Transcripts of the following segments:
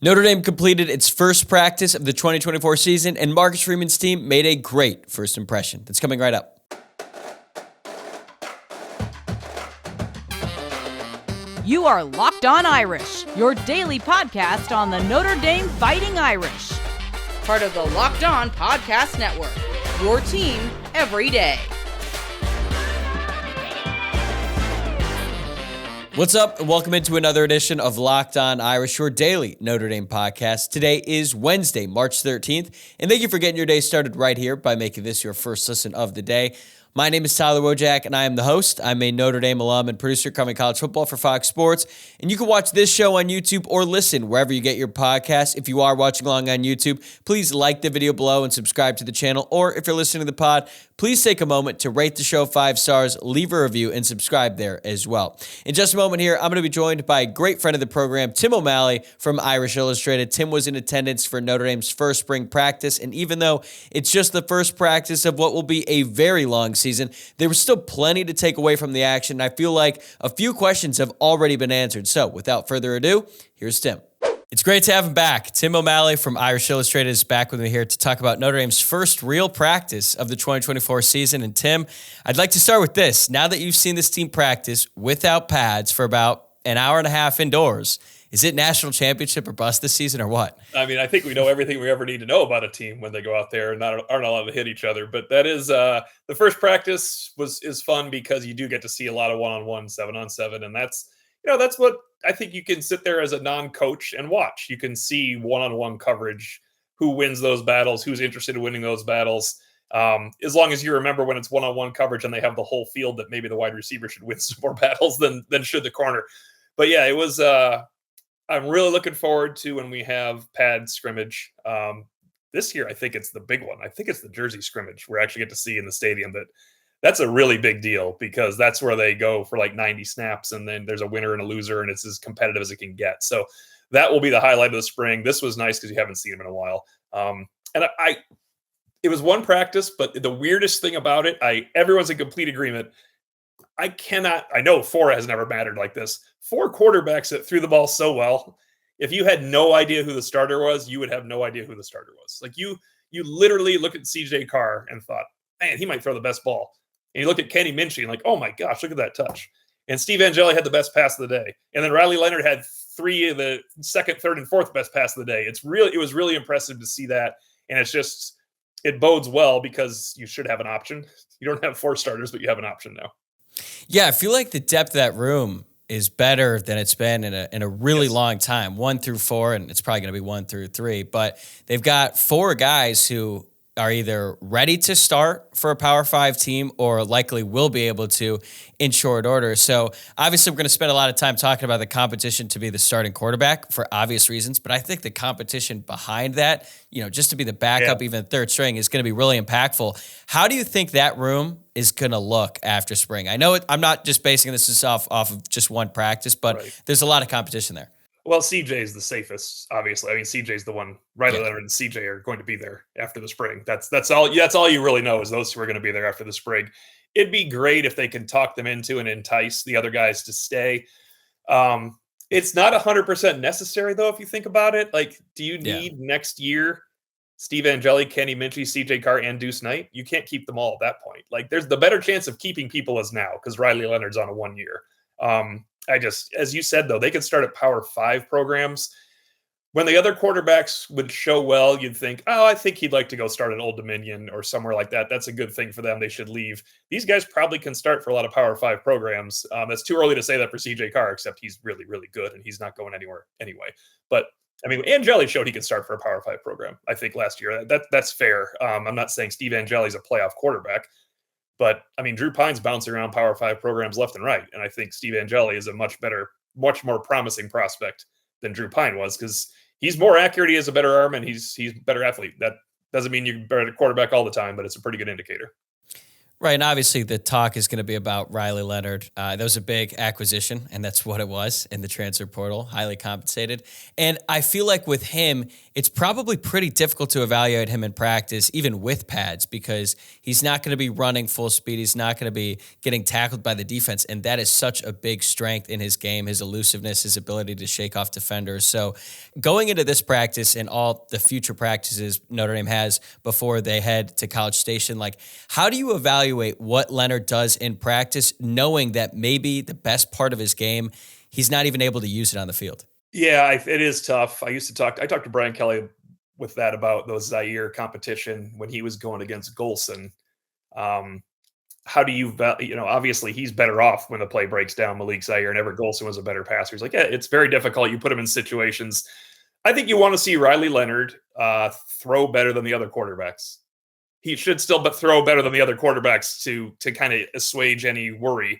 Notre Dame completed its first practice of the 2024 season, and Marcus Freeman's team made a great first impression. That's coming right up. You are Locked On Irish, your daily podcast on the Notre Dame Fighting Irish. Part of the Locked On Podcast Network, your team every day. What's up, and welcome into another edition of Locked On Irish, your daily Notre Dame podcast. Today is Wednesday, March 13th, and thank you for getting your day started right here by making this your first listen of the day. My name is Wojciak, and I am the host. I'm a Notre Dame alum and producer covering college football for Fox Sports, and you can watch this show on YouTube or listen wherever you get your podcasts. If you are watching along on YouTube, please like the video below and subscribe to the channel, or if you're listening to the pod, please take a moment to rate the show 5 stars, leave a review, and subscribe there as well. In just a moment here, I'm going to be joined by a great friend of the program, Tim O'Malley from Irish Illustrated. Tim was in attendance for Notre Dame's first spring practice, and even though it's just the first practice of what will be a very long season, there was still plenty to take away from the action. I feel like a few questions have already been answered. So without further ado, here's Tim. It's great to have him back. Tim O'Malley from Irish Illustrated is back with me here to talk about Notre Dame's first real practice of the 2024 season. And Tim, I'd like to start with this. Now that you've seen this team practice without pads for about an hour and a half indoors, is it national championship or bust this season or what? I mean, I think we know everything we ever need to know about a team when they go out there and aren't allowed to hit each other. But that is the first practice is fun because you do get to see a lot of one-on-one, 7-on-7, and that's what I think you can sit there as a non-coach and watch. You can see one-on-one coverage, who wins those battles, who's interested in winning those battles. As long as you remember when it's one-on-one coverage and they have the whole field, that maybe the wide receiver should win some more battles than should the corner. But yeah, it was. I'm really looking forward to when we have pad scrimmage. This year, I think it's the big one. I think it's the jersey scrimmage we actually get to see in the stadium. That's a really big deal because that's where they go for like 90 snaps, and then there's a winner and a loser, and it's as competitive as it can get. So that will be the highlight of the spring. This was nice because you haven't seen them in a while. It was one practice, but the weirdest thing about it, everyone's in complete agreement. I know 4 has never mattered like this. 4 quarterbacks that threw the ball so well. If you had no idea who the starter was, you would have no idea who the starter was. Like you literally look at CJ Carr and thought, man, he might throw the best ball. And you look at Kenny Minchey and like, oh my gosh, look at that touch. And Steve Angeli had the best pass of the day. And then Riley Leonard had 3 of the second, third, and fourth best pass of the day. It was really impressive to see that. And it bodes well because you should have an option. You don't have 4 starters, but you have an option now. Yeah, I feel like the depth of that room is better than it's been in a really long time, 1 through 4, and it's probably going to be 1 through 3. But they've got 4 guys who are either ready to start for a Power 5 team or likely will be able to in short order. So obviously we're going to spend a lot of time talking about the competition to be the starting quarterback for obvious reasons, but I think the competition behind that, just to be the backup, even third string, is going to be really impactful. How do you think that room is going to look after spring? I know I'm not just basing this off of just one practice, but there's a lot of competition there. Well, CJ is the safest, obviously. I mean, CJ is the one. Riley Leonard and CJ are going to be there after the spring. That's all you really know is those 2 are going to be there after the spring. It'd be great if they can talk them into and entice the other guys to stay. It's not 100% necessary, though, if you think about it. Like, do you need next year Steve Angeli, Kenny Minchey, CJ Carr, and Deuce Knight? You can't keep them all at that point. Like, there's the better chance of keeping people as now because Riley Leonard's on a 1 year. As you said, though, they could start at Power 5 programs. When the other quarterbacks would show well, you'd think, I think he'd like to go start at Old Dominion or somewhere like that. That's a good thing for them. They should leave. These guys probably can start for a lot of Power 5 programs. It's too early to say that for CJ Carr, except he's really, really good and he's not going anywhere anyway. But I mean, Angeli showed he could start for a Power 5 program, I think, last year. That's fair. I'm not saying Steve Angeli's a playoff quarterback. But, I mean, Drew Pine's bouncing around Power 5 programs left and right. And I think Steve Angeli is a much more promising prospect than Drew Pine was because he's more accurate. He has a better arm and he's a better athlete. That doesn't mean you're better quarterback all the time, but it's a pretty good indicator. Right, and obviously the talk is going to be about Riley Leonard. That was a big acquisition, and that's what it was in the transfer portal, highly compensated. And I feel like with him, it's probably pretty difficult to evaluate him in practice, even with pads, because he's not going to be running full speed. He's not going to be getting tackled by the defense. And that is such a big strength in his game, his elusiveness, his ability to shake off defenders. So going into this practice and all the future practices Notre Dame has before they head to College Station, like, how do you evaluate what Leonard does in practice, knowing that maybe the best part of his game, he's not even able to use it on the field? Yeah, it is tough. I talked to Brian Kelly with that about those Zaire competition when he was going against Golson. How do you, obviously he's better off when the play breaks down. Malik Zaire and Everett Golson was a better passer. He's like, yeah, it's very difficult. You put him in situations. I think you want to see Riley Leonard throw better than the other quarterbacks. He should still throw better than the other quarterbacks to kind of assuage any worry.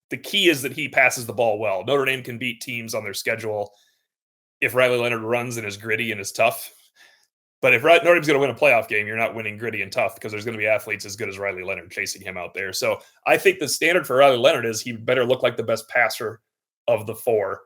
The key is that he passes the ball well. Notre Dame can beat teams on their schedule if Riley Leonard runs and is gritty and is tough. But if Notre Dame's going to win a playoff game, you're not winning gritty and tough because there's going to be athletes as good as Riley Leonard chasing him out there. So I think the standard for Riley Leonard is he better look like the best passer of the four,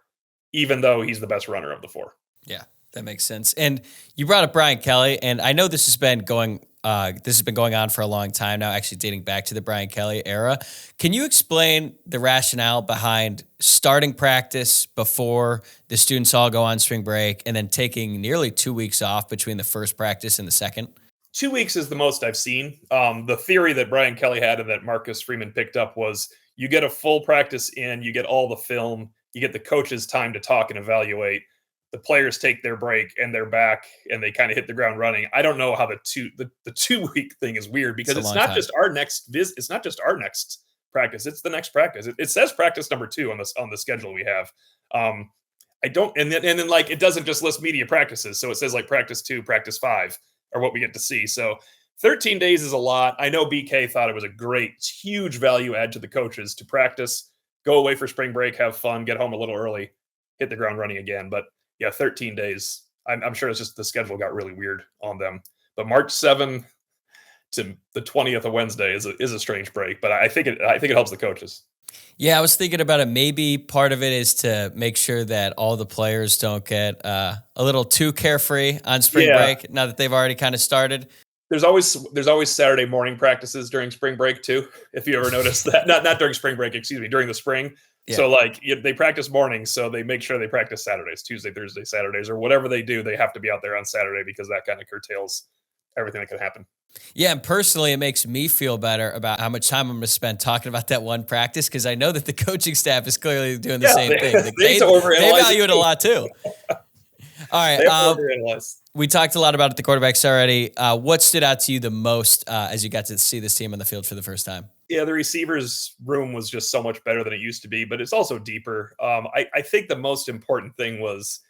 even though he's the best runner of the four. Yeah, that makes sense. And you brought up Brian Kelly, and I know this has been going on for a long time now, actually dating back to the Brian Kelly era. Can you explain the rationale behind starting practice before the students all go on spring break and then taking nearly 2 weeks off between the first practice and the second? 2 weeks is the most I've seen. The theory that Brian Kelly had and that Marcus Freeman picked up was you get a full practice in, you get all the film, you get the coaches time to talk and evaluate. The players take their break and they're back and they kind of hit the ground running. I don't know how the 2 week thing is weird because it's not just our next visit. It's not just our next practice. It's the next practice. It says practice number 2 on the schedule we have. And then like, it doesn't just list media practices. So it says like practice 2, practice 5 are what we get to see. So 13 days is a lot. I know BK thought it was a great, huge value add to the coaches to practice, go away for spring break, have fun, get home a little early, hit the ground running again. But yeah, 13 days. I'm sure it's just the schedule got really weird on them. But March 7th to the 20th of Wednesday is a strange break. But I think it helps the coaches. Yeah, I was thinking about it. Maybe part of it is to make sure that all the players don't get a little too carefree on spring break now that they've already kind of started. There's always Saturday morning practices during spring break too. If you ever noticed that, not during spring break, during the spring. Yeah. So like they practice mornings, so they make sure they practice Saturdays, Tuesday, Thursday, Saturdays, or whatever they do. They have to be out there on Saturday because that kind of curtails everything that could happen. Yeah, and personally, it makes me feel better about how much time I'm going to spend talking about that one practice because I know that the coaching staff is clearly doing the same thing. Like, they value it a lot too. All right. We talked a lot about the quarterbacks already. What stood out to you the most as you got to see this team on the field for the first time? Yeah, the receivers room was just so much better than it used to be, but it's also deeper. I think the most important thing was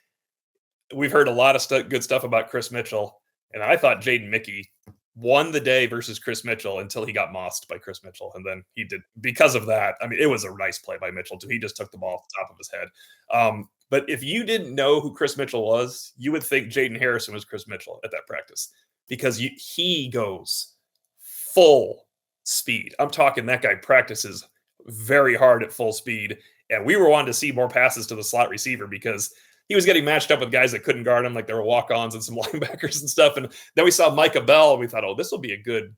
we've heard a lot of good stuff about Chris Mitchell, and I thought Jaden Mickey won the day versus Chris Mitchell until he got mossed by Chris Mitchell, and then he did. Because of that, I mean, it was a nice play by Mitchell, too. He just took the ball off the top of his head. But if you didn't know who Chris Mitchell was, you would think Jaden Harrison was Chris Mitchell at that practice because he goes full speed. I'm talking that guy practices very hard at full speed. And we were wanting to see more passes to the slot receiver because he was getting matched up with guys that couldn't guard him, like there were walk-ons and some linebackers and stuff. And then we saw Micah Bell. And we thought, oh, this will be a good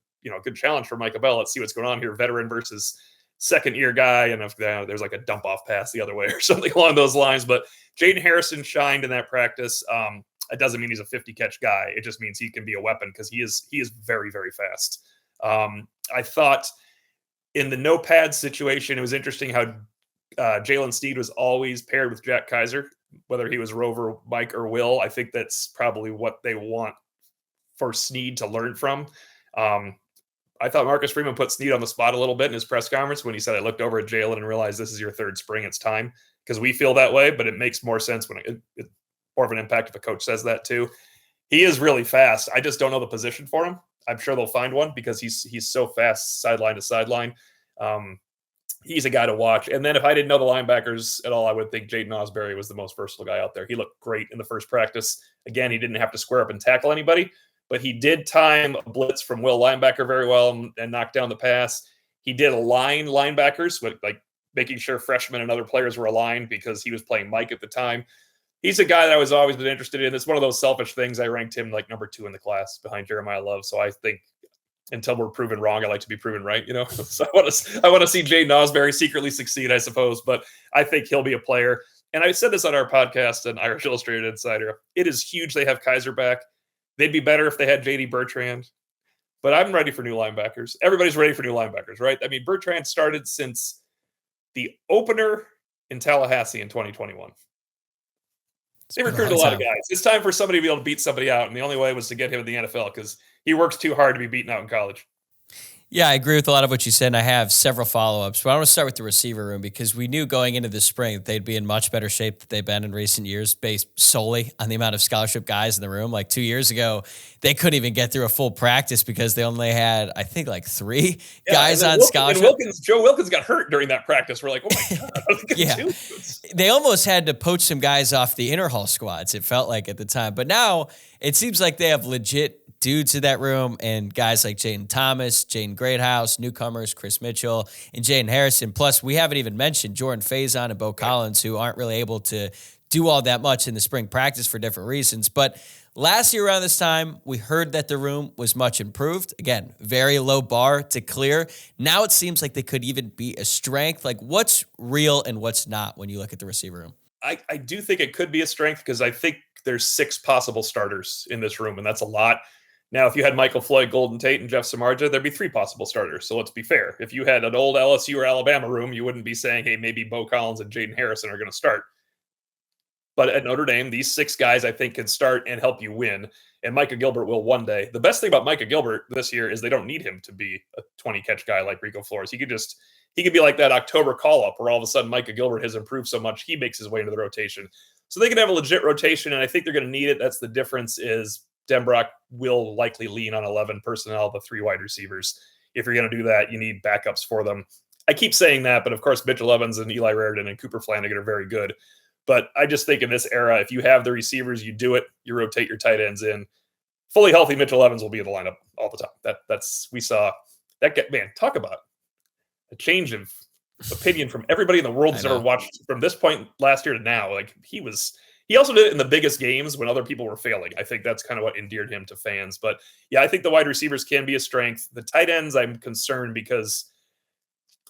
challenge for Micah Bell. Let's see what's going on here. Veteran versus second-year guy. And if there's like a dump-off pass the other way or something along those lines. But Jaden Harrison shined in that practice. It doesn't mean he's a 50-catch guy. It just means he can be a weapon because he is very, very fast. I thought in the no pad situation, it was interesting how Jalen Steed was always paired with Jack Kaiser, whether he was Rover, Mike, or Will. I think that's probably what they want for Sneed to learn from. I thought Marcus Freeman put Sneed on the spot a little bit in his press conference when he said, I looked over at Jalen and realized this is your third spring. It's time, because we feel that way, but it makes more sense when it's more of an impact if a coach says that too. He is really fast. I just don't know the position for him. I'm sure they'll find one because he's so fast sideline to sideline. He's a guy to watch. And then if I didn't know the linebackers at all, I would think Jaden Osberry was the most versatile guy out there. He looked great in the first practice. Again, he didn't have to square up and tackle anybody, but he did time a blitz from Will linebacker very well and knock down the pass. He did align linebackers with like making sure freshmen and other players were aligned because he was playing Mike at the time. he's a guy that I was always been interested in. It's one of those selfish things. I ranked him like number 2 in the class behind Jeremiah Love. So I think until we're proven wrong, I like to be proven right, So I want to see Jaden Osberry secretly succeed, I suppose. But I think he'll be a player. And I said this on our podcast, an Irish Illustrated Insider. It is huge they have Kaiser back. They'd be better if they had JD Bertrand. But I'm ready for new linebackers. Everybody's ready for new linebackers, right? I mean, Bertrand started since the opener in Tallahassee in 2021. They recruited a lot of guys. It's time for somebody to be able to beat somebody out, and the only way was to get him in the NFL because he works too hard to be beaten out in college. Yeah, I agree with a lot of what you said, and I have several follow-ups. But I want to start with the receiver room because we knew going into the spring that they'd be in much better shape than they've been in recent years based solely on the amount of scholarship guys in the room. Like 2 years ago, they couldn't even get through a full practice because they only had, I think, like 3 guys on scholarship. Joe Wilkins got hurt during that practice. We're like, oh my God. Yeah. They almost had to poach some guys off the interhall squads, it felt like at the time. But now it seems like they have legit dudes in that room and guys like Jaden Thomas, Jaden Greathouse, newcomers, Chris Mitchell, and Jaden Harrison. Plus, we haven't even mentioned Jordan Faison and Bo Collins, who aren't really able to do all that much in the spring practice for different reasons. But last year around this time, we heard that the room was much improved. Again, very low bar to clear. Now it seems like they could even be a strength. Like, what's real and what's not when you look at the receiver room? I do think it could be a strength because I think there's 6 possible starters in this room, and that's a lot. Now, if you had Michael Floyd, Golden Tate, and Jeff Samardzija, there'd be 3 possible starters. So let's be fair. If you had an old LSU or Alabama room, you wouldn't be saying, hey, maybe Bo Collins and Jaden Harrison are going to start. But at Notre Dame, these 6 guys, I think, can start and help you win. And Micah Gilbert will one day. The best thing about Micah Gilbert this year is they don't need him to be a 20-catch guy like Rico Flores. He could be like that October call-up where all of a sudden Micah Gilbert has improved so much, he makes his way into the rotation. So they can have a legit rotation, and I think they're going to need it. That's the difference is Denbrock will likely lean on 11 personnel, the 3 wide receivers. If you're going to do that, you need backups for them. I keep saying that, but of course, Mitchell Evans and Eli Raritan and Cooper Flanagan are very good. But I just think in this era, if you have the receivers, you do it. You rotate your tight ends in. Fully healthy Mitchell Evans will be in the lineup all the time. We saw that get, man, talk about a change of opinion from everybody in the world that's ever watched from this point last year to now. Like he also did it in the biggest games when other people were failing. I think that's kind of what endeared him to fans. But yeah, I think the wide receivers can be a strength. The tight ends, I'm concerned because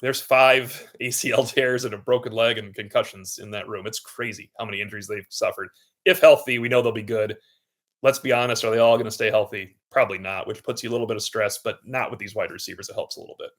there's 5 ACL tears and a broken leg and concussions in that room. It's crazy how many injuries they've suffered. If healthy, we know they'll be good. Let's be honest. Are they all going to stay healthy? Probably not, which puts you a little bit of stress, but not with these wide receivers. It helps a little bit.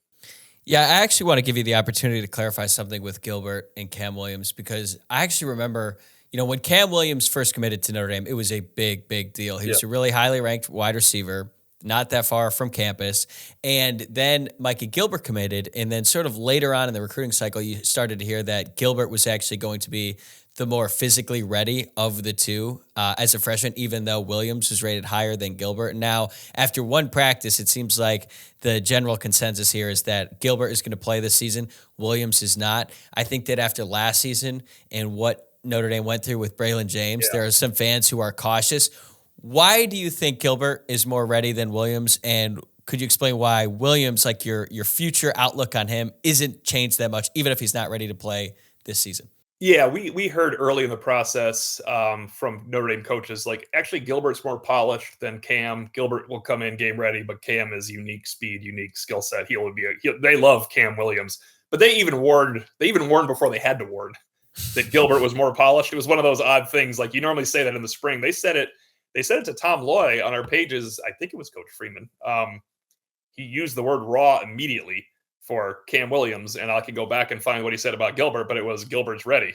Yeah, I actually want to give you the opportunity to clarify something with Gilbert and Cam Williams because I actually remember, when Cam Williams first committed to Notre Dame, it was a big, big deal. He was a really highly ranked wide receiver, not that far from campus. And then Micah Gilbert committed. And then sort of later on in the recruiting cycle, you started to hear that Gilbert was actually going to be the more physically ready of the two as a freshman, even though Williams was rated higher than Gilbert. And now, after one practice, it seems like the general consensus here is that Gilbert is going to play this season. Williams is not. I think that after last season and what Notre Dame went through with Braylon James, there are some fans who are cautious. Why do you think Gilbert is more ready than Williams? And could you explain why Williams, like your future outlook on him, isn't changed that much, even if he's not ready to play this season? Yeah, we heard early in the process from Notre Dame coaches, like actually Gilbert's more polished than Cam. Gilbert will come in game ready, but Cam is unique speed, unique skill set. They love Cam Williams, but they even warned before they had to warn that Gilbert was more polished. It was one of those odd things. Like you normally say that in the spring. They said it to Tom Loy on our pages. I think it was Coach Freeman. He used the word raw immediately for Cam Williams, and I can go back and find what he said about Gilbert, but it was Gilbert's ready.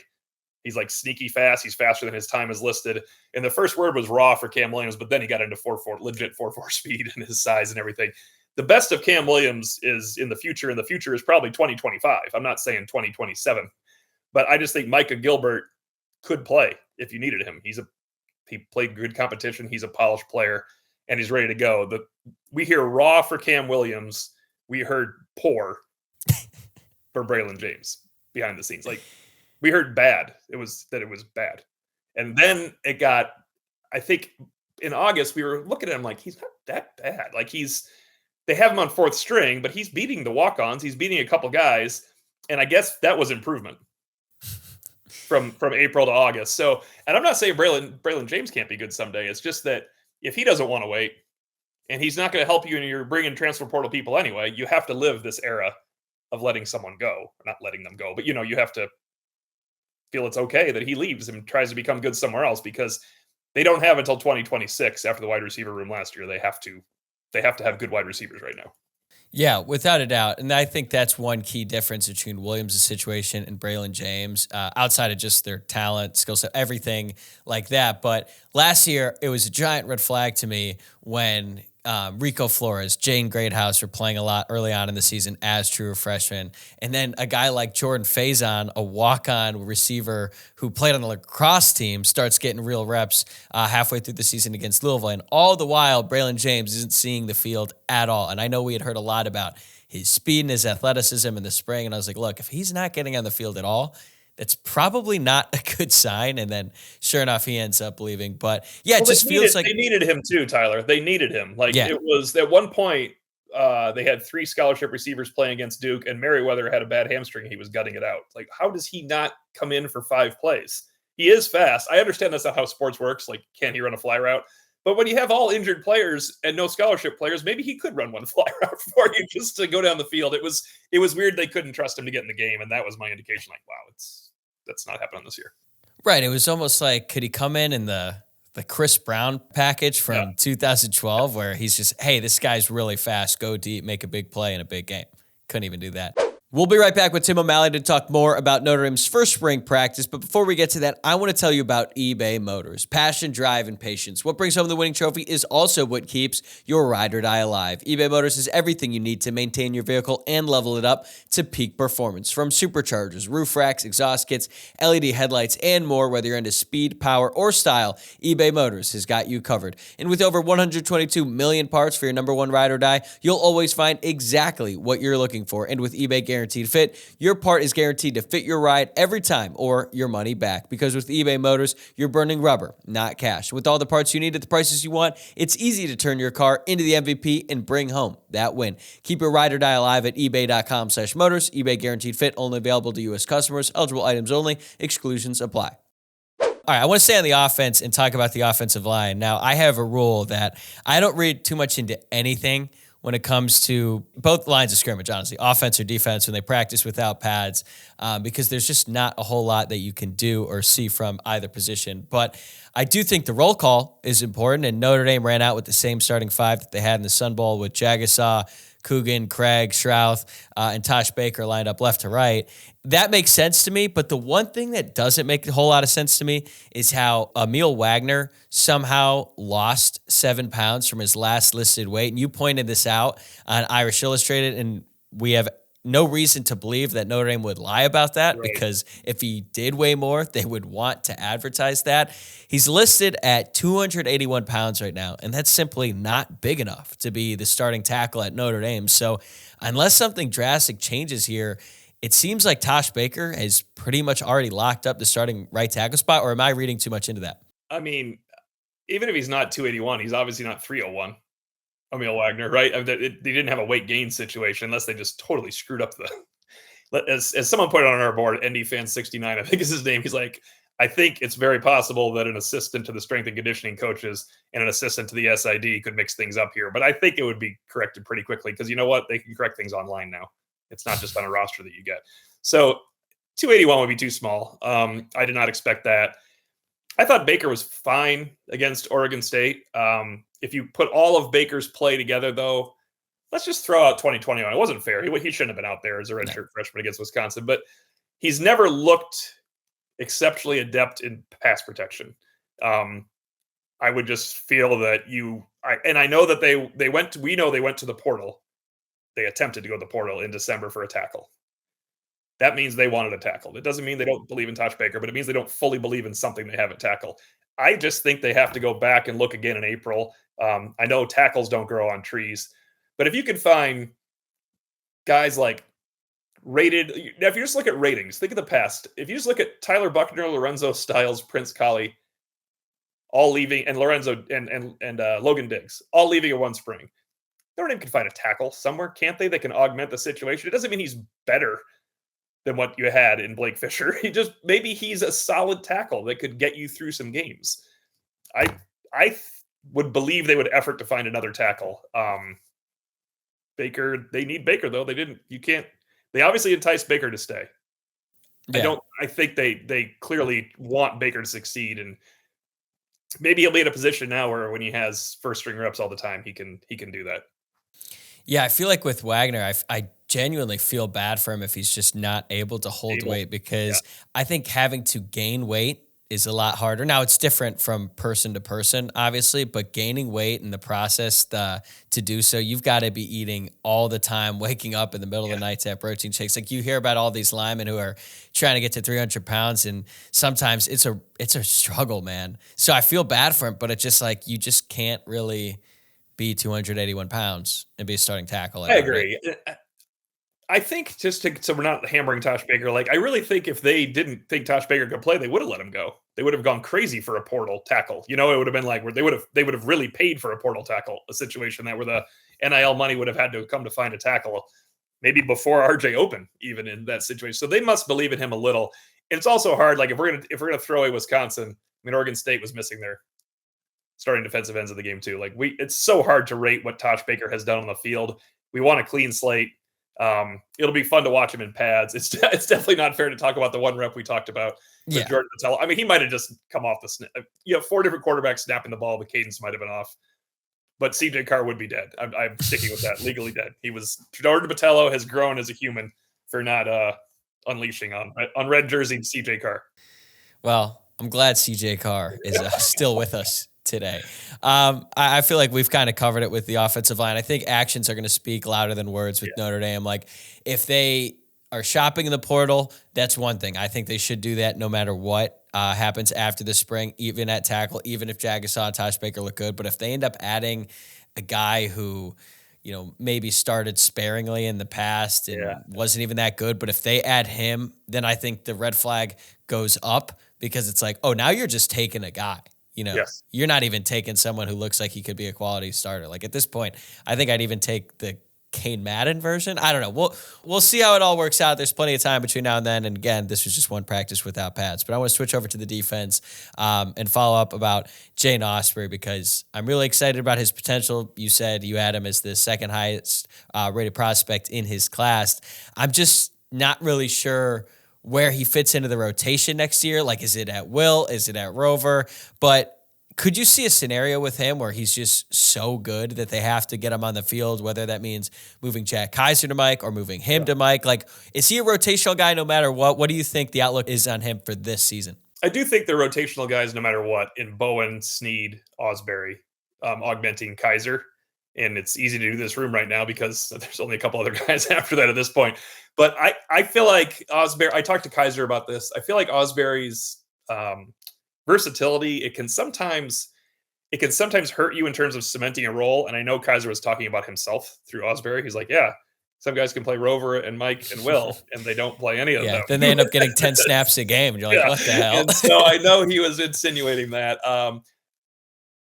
He's like sneaky fast. He's faster than his time is listed. And the first word was raw for Cam Williams, but then he got into 4.4, legit 4.4 speed and his size and everything. The best of Cam Williams is in the future, and the future is probably 2025. I'm not saying 2027, but I just think Micah Gilbert could play if you needed him. He played good competition. He's a polished player, and he's ready to go. We hear raw for Cam Williams. We heard poor for Braylon James behind the scenes. Like we heard bad. It was bad. And then it got, I think in August, we were looking at him like, he's not that bad. Like they have him on 4th string, but he's beating the walk-ons. He's beating a couple guys. And I guess that was improvement from April to August. So, and I'm not saying Braylon James can't be good someday. It's just that if he doesn't want to wait, and he's not going to help you, and you're bringing transfer portal people anyway, you have to live this era of letting someone go, not letting them go, but you have to feel it's okay that he leaves and tries to become good somewhere else, because they don't have until 2026 after the wide receiver room last year. They have to have good wide receivers right now. Yeah, without a doubt. And I think that's one key difference between Williams' situation and Braylon James, outside of just their talent, skill set, everything like that. But last year, it was a giant red flag to me when Rico Flores, Jane Greathouse were playing a lot early on in the season as true freshmen. And then a guy like Jordan Faison, a walk-on receiver who played on the lacrosse team, starts getting real reps halfway through the season against Louisville. And all the while, Braylon James isn't seeing the field at all. And I know we had heard a lot about his speed and his athleticism in the spring. And I was like, look, if he's not getting on the field at all, that's probably not a good sign. And then sure enough, he ends up leaving. But yeah, it just feels like they needed him too, Tyler. They needed him. Yeah. It was at one point, they had 3 scholarship receivers playing against Duke, and Merriweather had a bad hamstring. He was gutting it out. Like, how does he not come in for 5 plays? He is fast. I understand that's not how sports works. Like, can he run a fly route? But when you have all injured players and no scholarship players, maybe he could run one fly route for you just to go down the field. It was weird they couldn't trust him to get in the game, and that was my indication. Like, wow, that's not happening this year. Right. It was almost like, could he come in the Chris Brown package from 2012 where he's just, hey, this guy's really fast, go deep, make a big play in a big game. Couldn't even do that. We'll be right back with Tim O'Malley to talk more about Notre Dame's first spring practice. But before we get to that, I want to tell you about eBay Motors. Passion, drive, and patience. What brings home the winning trophy is also what keeps your ride or die alive. eBay Motors is everything you need to maintain your vehicle and level it up to peak performance. From superchargers, roof racks, exhaust kits, LED headlights, and more, whether you're into speed, power, or style, eBay Motors has got you covered. And with over 122 million parts for your number one ride or die, you'll always find exactly what you're looking for. And with eBay Guaranteed Fit, your part is guaranteed to fit your ride every time or your money back. Because with eBay Motors, you're burning rubber, not cash. With all the parts you need at the prices you want, it's easy to turn your car into the MVP and bring home that win. Keep your ride or die alive at ebay.com/motors. eBay Guaranteed Fit, only available to U.S. customers. Eligible items only. Exclusions apply. All right, I want to stay on the offense and talk about the offensive line. Now, I have a rule that I don't read too much into anything when it comes to both lines of scrimmage, honestly, offense or defense, when they practice without pads, because there's just not a whole lot that you can do or see from either position. But I do think the roll call is important, and Notre Dame ran out with the same starting 5 that they had in the Sun Bowl with Jagasaw, Coogan, Craig, Shrouth, and Tosh Baker lined up left to right. That makes sense to me, but the one thing that doesn't make a whole lot of sense to me is how Emil Wagner somehow lost 7 pounds from his last listed weight. And you pointed this out on Irish Illustrated, and we have no reason to believe that Notre Dame would lie about that, right? Because if he did weigh more, they would want to advertise that. He's listed at 281 pounds right now, and that's simply not big enough to be the starting tackle at Notre Dame. So unless something drastic changes here, it seems like Tosh Baker has pretty much already locked up the starting right tackle spot, or am I reading too much into that? I mean, even if he's not 281, he's obviously not 301. Emil Wagner, right? I mean, they didn't have a weight gain situation unless they just totally screwed up the. As someone pointed out on our board, ND Fan 69, I think is his name. He's like, I think it's very possible that an assistant to the strength and conditioning coaches and an assistant to the SID could mix things up here. But I think it would be corrected pretty quickly because you know what? They can correct things online now. It's not just on a roster that you get. So 281 would be too small. I did not expect that. I thought Baker was fine against Oregon State. If you put all of Baker's play together, though, let's just throw out 2021. It wasn't fair. He shouldn't have been out there as a redshirt freshman against Wisconsin, but he's never looked exceptionally adept in pass protection. I would just feel that I know that we know they went to the portal. They attempted to go to the portal in December for a tackle. That means they wanted a tackle. It doesn't mean they don't believe in Tosh Baker, but it means they don't fully believe in something they have at tackle. I just think they have to go back and look again in April. I know tackles don't grow on trees, but if you could find guys like rated, now if you just look at ratings, think of the past. If you just look at Tyler Buckner, Lorenzo Styles, Prince Colley, all leaving, and Lorenzo and Logan Diggs, all leaving at one spring. Notre Dame can find a tackle somewhere, can't they? They can augment the situation. It doesn't mean he's better than what you had in Blake Fisher. Maybe he's a solid tackle that could get you through some games. I would believe they would effort to find another tackle. Baker, they need Baker though. They obviously enticed Baker to stay. Yeah. I think they clearly want Baker to succeed, and maybe he'll be in a position now where when he has first string reps all the time, he can do that. Yeah, I feel like with Wagner, I genuinely feel bad for him if he's just not able to hold weight, because I think having to gain weight is a lot harder. Now, it's different from person to person, obviously, but gaining weight in the process to do so, you've got to be eating all the time, waking up in the middle of the night to have protein shakes. Like, you hear about all these linemen who are trying to get to 300 pounds, and sometimes it's a struggle, man. So I feel bad for him, but it's just like, you just can't really be 281 pounds and be a starting tackle. I agree. I think so we're not hammering Tosh Baker. Like, I really think if they didn't think Tosh Baker could play, they would have let him go. They would have gone crazy for a portal tackle. It would have been like where they would have really paid for a portal tackle, a situation that where the NIL money would have had to come to find a tackle, maybe before RJ opened, even in that situation. So they must believe in him a little. And it's also hard. Like, if we're gonna throw away Wisconsin, Oregon State was missing their starting defensive ends of the game too. Like, it's so hard to rate what Tosh Baker has done on the field. We want a clean slate. It'll be fun to watch him in pads. It's definitely not fair to talk about the one rep we talked about with Jordan Patel. I mean, he might have just come off the snap. You have 4 different quarterbacks snapping the ball. The cadence might have been off, but CJ Carr would be dead. I'm sticking with that. Legally dead. Jordan Patello has grown as a human for not unleashing on red jersey CJ Carr. Well, I'm glad CJ Carr is still with us today. I feel like we've kind of covered it with the offensive line. I think actions are going to speak louder than words with Notre Dame. Like, if they are shopping in the portal, that's one thing. I think they should do that no matter what happens after the spring, even at tackle, even if Jagasaw and Tosh Baker look good. But if they end up adding a guy who, maybe started sparingly in the past and wasn't even that good, but if they add him, then I think the red flag goes up, because it's like, oh, now you're just taking a guy. You're not even taking someone who looks like he could be a quality starter. Like, at this point, I think I'd even take the Kane Madden version. I don't know. We'll see how it all works out. There's plenty of time between now and then. And again, this was just one practice without pads. But I want to switch over to the defense and follow up about Jaden Osberry, because I'm really excited about his potential. You said you had him as the second highest rated prospect in his class. I'm just not really sure where he fits into the rotation next year. Like, is it at Will? Is it at Rover? But could you see a scenario with him where he's just so good that they have to get him on the field, whether that means moving Jack Kaiser to Mike or moving him to Mike? Like, is he a rotational guy no matter what? What do you think the outlook is on him for this season? I do think they're rotational guys no matter what, in Bowen, Sneed, Osberry, augmenting Kaiser. And it's easy to do this room right now because there's only a couple other guys after that at this point. But I feel like Osberry, I talked to Kaiser about this. I feel like Osberry's versatility, it can sometimes hurt you in terms of cementing a role. And I know Kaiser was talking about himself through Osberry. He's like, yeah, some guys can play Rover and Mike and Will, and they don't play any of them. Then they end up getting 10 snaps a game. And you're like, what the hell? And so I know he was insinuating that.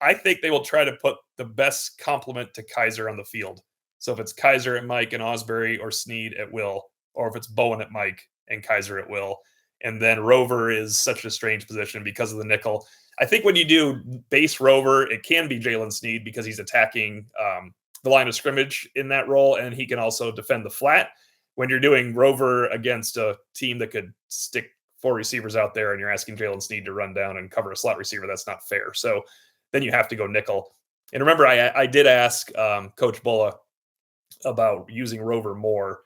I think they will try to put the best complement to Kaiser on the field. So if it's Kaiser at Mike and Osberry, or Sneed at Will, or if it's Bowen at Mike and Kaiser at Will. And then Rover is such a strange position because of the nickel. I think when you do base Rover, it can be Jalen Sneed because he's attacking the line of scrimmage in that role, and he can also defend the flat. When you're doing Rover against a team that could stick 4 receivers out there and you're asking Jalen Sneed to run down and cover a slot receiver, that's not fair. So then you have to go nickel. And remember, I did ask Coach Bulla about using Rover more,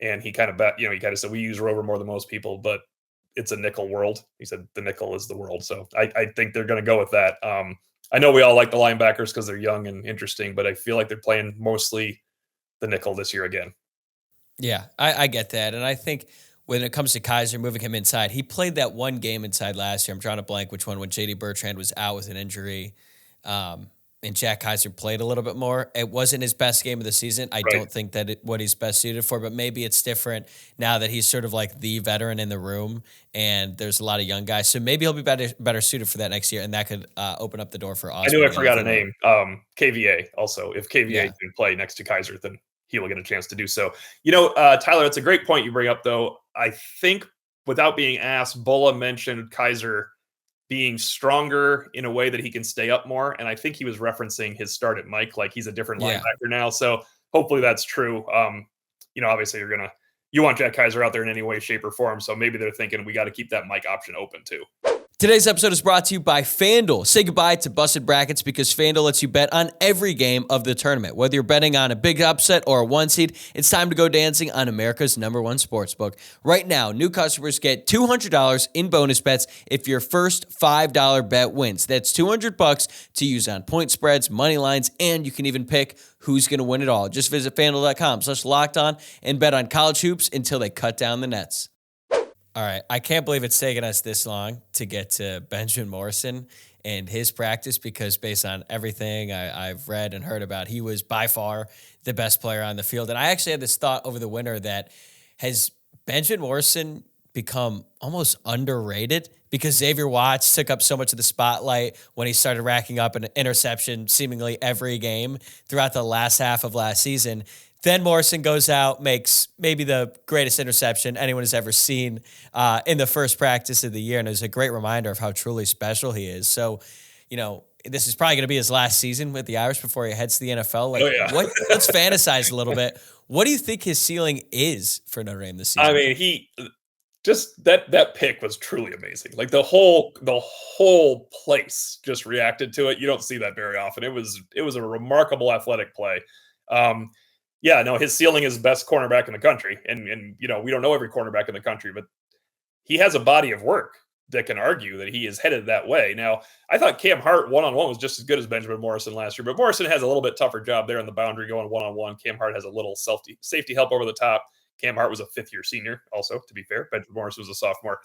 and he kind of said we use Rover more than most people, but it's a nickel world. He said the nickel is the world. So I think they're going to go with that. I know we all like the linebackers because they're young and interesting, but I feel like they're playing mostly the nickel this year again. Yeah, I get that. And I think when it comes to Kaiser, moving him inside, he played that one game inside last year. I'm trying to blank which one, when J.D. Bertrand was out with an injury. And Jack Kaiser played a little bit more. It wasn't his best game of the season. I don't think that what he's best suited for, but maybe it's different now that he's sort of like the veteran in the room and there's a lot of young guys. So maybe he'll be better suited for that next year, and that could open up the door for Osberry. I knew I forgot a name. KVA also. If KVA can play next to Kaiser, then he will get a chance to do so. Tyler, it's a great point you bring up, though. I think without being asked, Bulla mentioned Kaiser being stronger in a way that he can stay up more. And I think he was referencing his start at Mike, like he's a different linebacker now. So hopefully that's true. Obviously you want Jack Kaiser out there in any way, shape, or form. So maybe they're thinking we got to keep that Mike option open too. Today's episode is brought to you by FanDuel. Say goodbye to busted brackets because FanDuel lets you bet on every game of the tournament. Whether you're betting on a big upset or a one seed, it's time to go dancing on America's #1 sportsbook. Right now, new customers get $200 in bonus bets if your first $5 bet wins. That's $200 to use on point spreads, money lines, and you can even pick who's going to win it all. Just visit FanDuel.com/lockedon and bet on college hoops until they cut down the nets. All right, I can't believe it's taken us this long to get to Benjamin Morrison and his practice because based on everything I've read and heard about, he was by far the best player on the field. And I actually had this thought over the winter that has Benjamin Morrison become almost underrated because Xavier Watts took up so much of the spotlight when he started racking up an interception seemingly every game throughout the last half of last season. Then Morrison goes out, makes maybe the greatest interception anyone has ever seen in the first practice of the year, and it was a great reminder of how truly special he is. So, this is probably going to be his last season with the Irish before he heads to the NFL. Let's fantasize a little bit. What do you think his ceiling is for Notre Dame this season? I mean, he just that pick was truly amazing. Like the whole place just reacted to it. You don't see that very often. It was a remarkable athletic play. His ceiling is best cornerback in the country. And we don't know every cornerback in the country, but he has a body of work that can argue that he is headed that way. Now, I thought Cam Hart one-on-one was just as good as Benjamin Morrison last year, but Morrison has a little bit tougher job there on the boundary going one-on-one. Cam Hart has a little safety help over the top. Cam Hart was a fifth-year senior also, to be fair. Benjamin Morrison was a sophomore.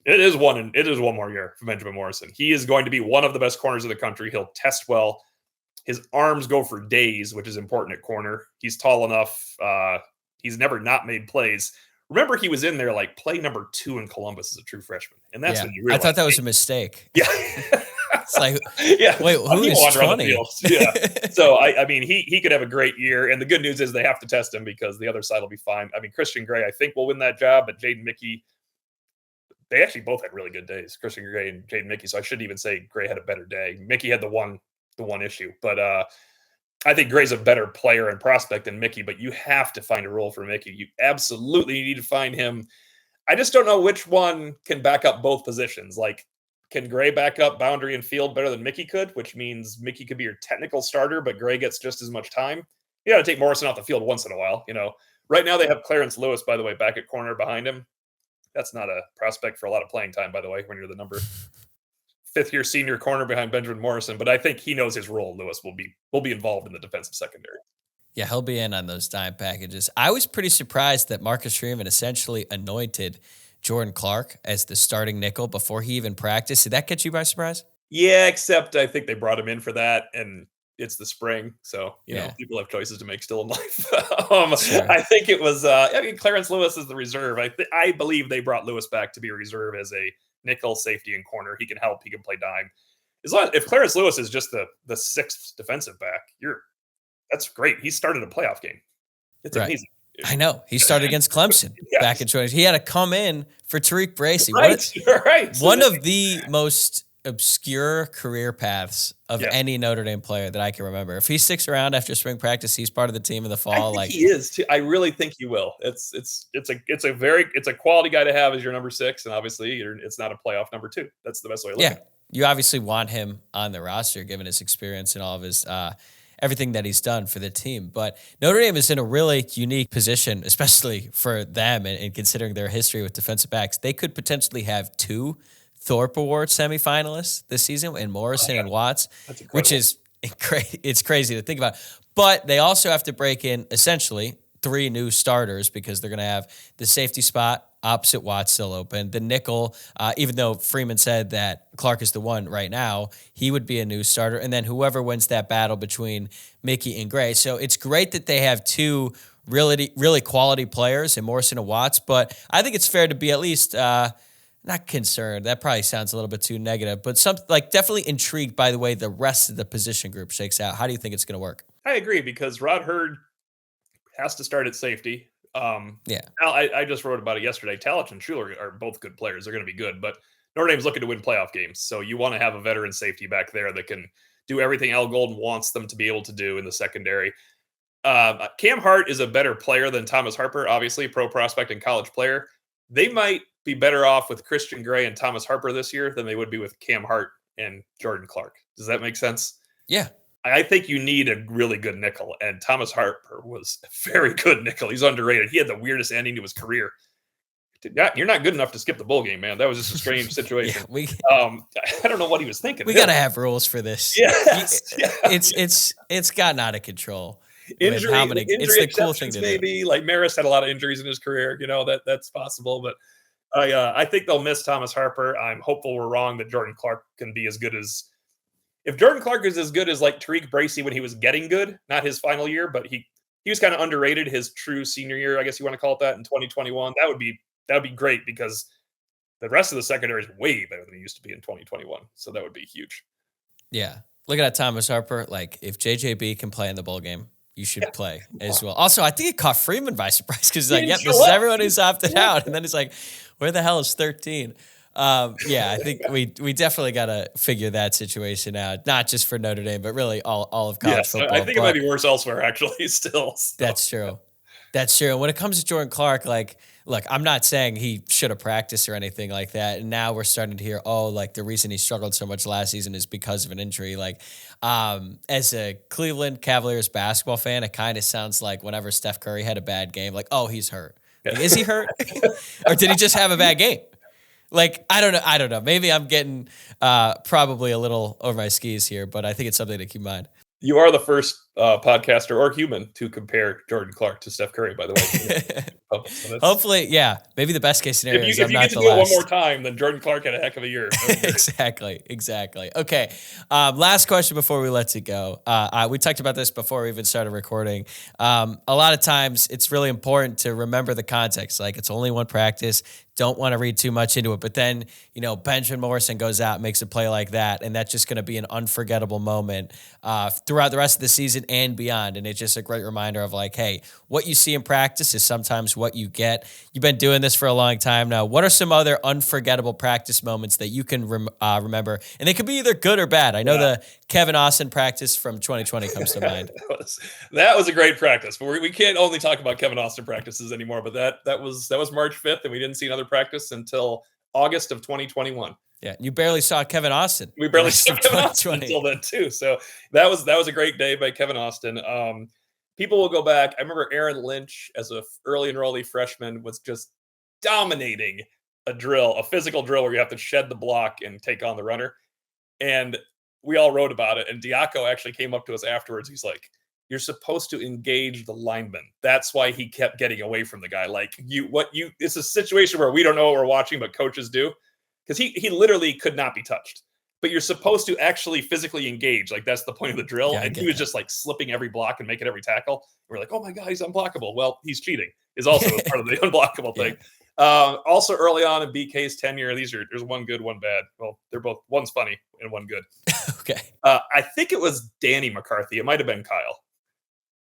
It is one more year for Benjamin Morrison. He is going to be one of the best corners of the country. He'll test well. His arms go for days, which is important at corner. He's tall enough. He's never not made plays. Remember, he was in there like play number 2 in Columbus as a true freshman. And that's when you realize. I thought that was a mistake. Yeah. It's like, wait, who is 20? Yeah. So, I mean, he could have a great year. And the good news is they have to test him because the other side will be fine. I mean, Christian Gray, I think, will win that job. But Jaden Mickey, they actually both had really good days, Christian Gray and Jaden Mickey. So I shouldn't even say Gray had a better day. Mickey had the one issue. But I think Gray's a better player and prospect than Mickey, but you have to find a role for Mickey. You absolutely need to find him. I just don't know which one can back up both positions. Like, can Gray back up boundary and field better than Mickey could, which means Mickey could be your technical starter, but Gray gets just as much time? You got to take Morrison off the field once in a while. Right now they have Clarence Lewis, by the way, back at corner behind him. That's not a prospect for a lot of playing time, by the way, when you're the number 5th-year senior corner behind Benjamin Morrison, but I think he knows his role. Lewis will be involved in the defensive secondary. Yeah, he'll be in on those dime packages. I was pretty surprised that Marcus Freeman essentially anointed Jordan Clark as the starting nickel before he even practiced. Did that catch you by surprise? Yeah, except I think they brought him in for that, and it's the spring, so people have choices to make still in life. Sure. I think it was. Clarence Lewis is the reserve. I believe they brought Lewis back to be a reserve as a nickel, safety, and corner. He can help. He can play dime. If Clarence Lewis is just the 6th defensive back, that's great. He started a playoff game. It's amazing. I know. He started against Clemson back in 20. He had to come in for Tariq Bracy. Right. One of the most obscure career paths of any Notre Dame player that I can remember. If he sticks around after spring practice, he's part of the team in the fall. He is too. I really think he will. It's a quality guy to have as your number 6, and obviously it's not a playoff number 2. That's the best way to look at it. You obviously want him on the roster given his experience and all of his everything that he's done for the team. But Notre Dame is in a really unique position, especially for them and considering their history with defensive backs. They could potentially have 2 Thorpe Award semifinalists this season in Morrison and Watts, which is it's crazy to think about. But they also have to break in essentially 3 new starters because they're going to have the safety spot opposite Watts still open. The nickel, even though Freeman said that Clark is the one right now, he would be a new starter. And then whoever wins that battle between Mickey and Gray. So it's great that they have 2 really, really quality players in Morrison and Watts. But I think it's fair to be at least not concerned. That probably sounds a little bit too negative, but definitely intrigued by the way the rest of the position group shakes out. How do you think it's going to work? I agree because Rod Hurd has to start at safety. Yeah. I just wrote about it yesterday. Talich and Schuler are both good players. They're going to be good, but Notre Dame's looking to win playoff games. So you want to have a veteran safety back there that can do everything Al Golden wants them to be able to do in the secondary. Cam Hart is a better player than Thomas Harper, obviously, pro prospect and college player. They might be better off with Christian Gray and Thomas Harper this year than they would be with Cam Hart and Jordan Clark. Does that make sense? Yeah. I think you need a really good nickel, and Thomas Harper was a very good nickel. He's underrated. He had the weirdest ending to his career. You're not good enough to skip the bowl game, man. That was just a strange situation. I don't know what he was thinking. We got to have rules for this. Yes. It's gotten out of control. Injury it's the cool thing to maybe do. Like Maris had a lot of injuries in his career. That's possible, but I think they'll miss Thomas Harper. I'm hopeful we're wrong that Jordan Clark can be as good as. If Jordan Clark is as good as like Tariq Bracy when he was getting good, not his final year, but he was kind of underrated his true senior year, I guess you want to call it that, in 2021. That would be great because the rest of the secondary is way better than it used to be in 2021. So that would be huge. Yeah. Look at that Thomas Harper. Like if JJB can play in the bowl game, you should play as well. Also, I think it caught Freeman by surprise because he's like, yep, this is everyone who's opted out. And then it's like, where the hell is 13? I think we definitely got to figure that situation out, not just for Notre Dame, but really all of college football. I think it might be worse elsewhere, actually, still. So. That's true. That's true. And when it comes to Jordan Clark, like, look, I'm not saying he should have practiced or anything like that. And now we're starting to hear, the reason he struggled so much last season is because of an injury. Like, as a Cleveland Cavaliers basketball fan, it kind of sounds like whenever Steph Curry had a bad game, like, oh, he's hurt. Like, is he hurt? Or did he just have a bad game? Like, I don't know. Maybe I'm getting probably a little over my skis here, but I think it's something to keep in mind. You are the first podcaster or human to compare Jordan Clark to Steph Curry, by the way. So Hopefully, yeah. Maybe the best case scenario is I'm not the last. If you get to do it one more time, then Jordan Clark had a heck of a year. Exactly. Okay. Last question before we let it go. We talked about this before we even started recording. A lot of times it's really important to remember the context. Like it's only one practice. Don't want to read too much into it. But then, Benjamin Morrison goes out and makes a play like that. And that's just going to be an unforgettable moment throughout the rest of the season and beyond. And it's just a great reminder of like, hey, what you see in practice is sometimes what you get. You've been doing this for a long time now. What are some other unforgettable practice moments that you can remember? And they could be either good or bad. I know the Kevin Austin practice from 2020 comes to mind. that was a great practice. But we can't only talk about Kevin Austin practices anymore. But that was March 5th, and we didn't see another practice until August of 2021. Yeah, you barely saw Kevin Austin. We barely saw Kevin Austin until then too. So that was a great day by Kevin Austin. People will go back. I remember Aaron Lynch as a early enrollee freshman was just dominating a physical drill where you have to shed the block and take on the runner. And we all wrote about it. And Diaco actually came up to us afterwards. He's like, you're supposed to engage the lineman. That's why he kept getting away from the guy. Like it's a situation where we don't know what we're watching, but coaches do. Because he literally could not be touched. But you're supposed to actually physically engage. Like that's the point of the drill. Yeah, and he was just like slipping every block and making every tackle. And we're like, oh my God, he's unblockable. Well, he's cheating is also part of the unblockable thing. Also early on in BK's tenure, there's one good, one bad. Well, they're both, one's funny and one good. Okay. I think it was Danny McCarthy. It might've been Kyle.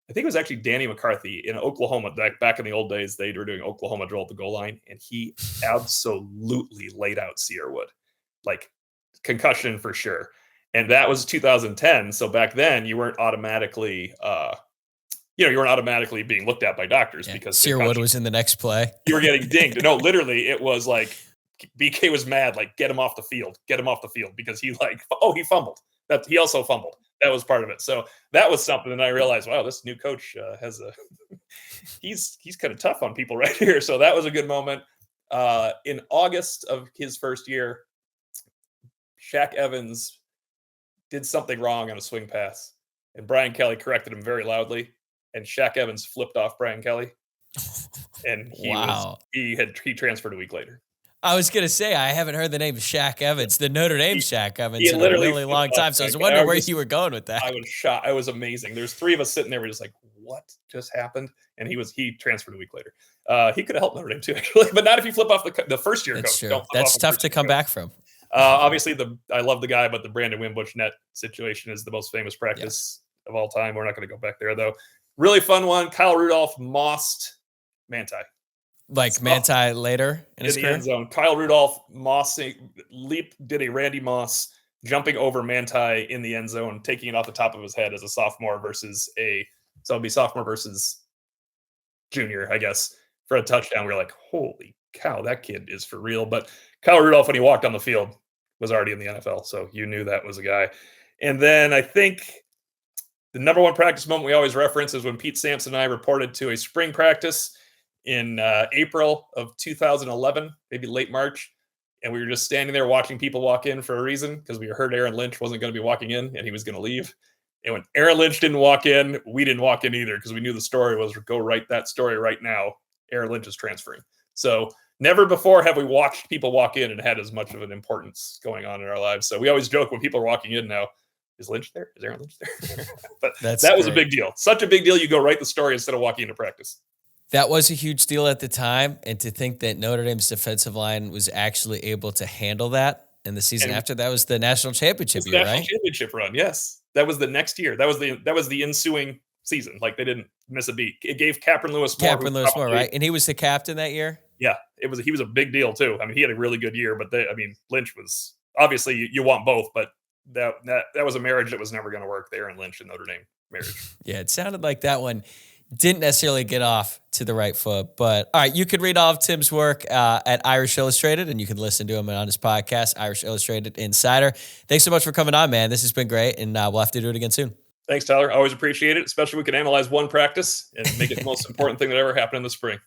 I think it was actually Danny McCarthy in Oklahoma. Back in the old days, they were doing Oklahoma drill at the goal line, and he absolutely laid out Sierra like concussion for sure. And that was 2010. So back then, you weren't automatically, being looked at by doctors because Sierra Wood was in the next play. You were getting dinged. No, literally, it was like BK was mad. Like, get him off the field because he fumbled. He also fumbled. That was part of it. So that was something. And I realized, wow, this new coach he's kind of tough on people right here. So that was a good moment. In August of his first year, Shaq Evans did something wrong on a swing pass, and Brian Kelly corrected him very loudly. And Shaq Evans flipped off Brian Kelly, and he transferred a week later. I was going to say, I haven't heard the name Shaq Evans, the Notre Dame Shaq Evans, in a really long time. So I was wondering where you were going with that. I was shocked. It was amazing. There's three of us sitting there. We're just like, what just happened? And he transferred a week later. He could have helped Notre Dame too, actually, but not if you flip off the first year coach. True. That's tough to come back from. Obviously, I love the guy, but the Brandon Wimbush net situation is the most famous practice of all time. We're not going to go back there, though. Really fun one. Kyle Rudolph mossed Manti. Like Manti later in his the career? End zone. Kyle Rudolph did a Randy Moss jumping over Manti in the end zone, taking it off the top of his head as a sophomore so it'd be sophomore versus junior, I guess, for a touchdown. We were like, holy cow, that kid is for real. But Kyle Rudolph, when he walked on the field, was already in the NFL, so you knew that was a guy. And then I think the number one practice moment we always reference is when Pete Sampson and I reported to a spring practice in April of 2011, maybe late March. And we were just standing there watching people walk in for a reason because we heard Aaron Lynch wasn't going to be walking in and he was going to leave. And when Aaron Lynch didn't walk in, we didn't walk in either because we knew the story was go write that story right now. Aaron Lynch is transferring. So never before have we watched people walk in and had as much of an importance going on in our lives. So we always joke when people are walking in now, is Lynch there? Is Aaron Lynch there? But that was a big deal. Such a big deal. You go write the story instead of walking into practice. That was a huge deal at the time, and to think that Notre Dame's defensive line was actually able to handle that in the season after, that was the national championship year, right? National championship run, yes. That was the next year. That was the ensuing season. Like, they didn't miss a beat. It gave Capron Lewis Moore, right? And he was the captain that year? Yeah, he was a big deal, too. I mean, he had a really good year, but Lynch was, obviously, you want both, but that was a marriage that was never going to work, the Aaron Lynch and Notre Dame marriage. Yeah, it sounded like that one didn't necessarily get off to the right foot. But all right, you could read all of Tim's work at Irish Illustrated, and you can listen to him on his podcast, Irish Illustrated Insider. Thanks so much for coming on, man. This has been great, and we'll have to do it again soon. Thanks, Tyler. Always appreciate it, especially we can analyze one practice and make it the most important thing that ever happened in the spring.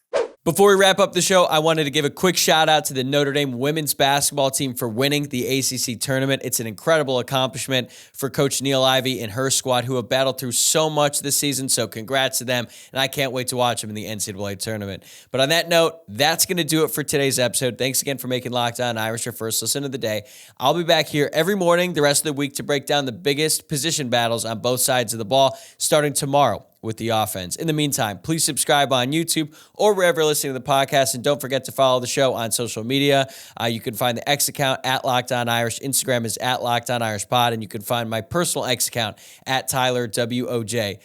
Before we wrap up the show, I wanted to give a quick shout out to the Notre Dame women's basketball team for winning the ACC tournament. It's an incredible accomplishment for Coach Neil Ivey and her squad, who have battled through so much this season. So congrats to them, and I can't wait to watch them in the NCAA tournament. But on that note, that's going to do it for today's episode. Thanks again for making Locked On Irish your first listen of the day. I'll be back here every morning the rest of the week to break down the biggest position battles on both sides of the ball, starting tomorrow with the offense. In the meantime, please subscribe on YouTube or wherever you're listening to the podcast, and don't forget to follow the show on social media. You can find the X account at Locked On Irish. Instagram is at Locked On Irish Pod, and you can find my personal X account at Tyler WOJCIAK.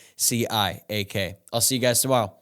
I'll see you guys tomorrow.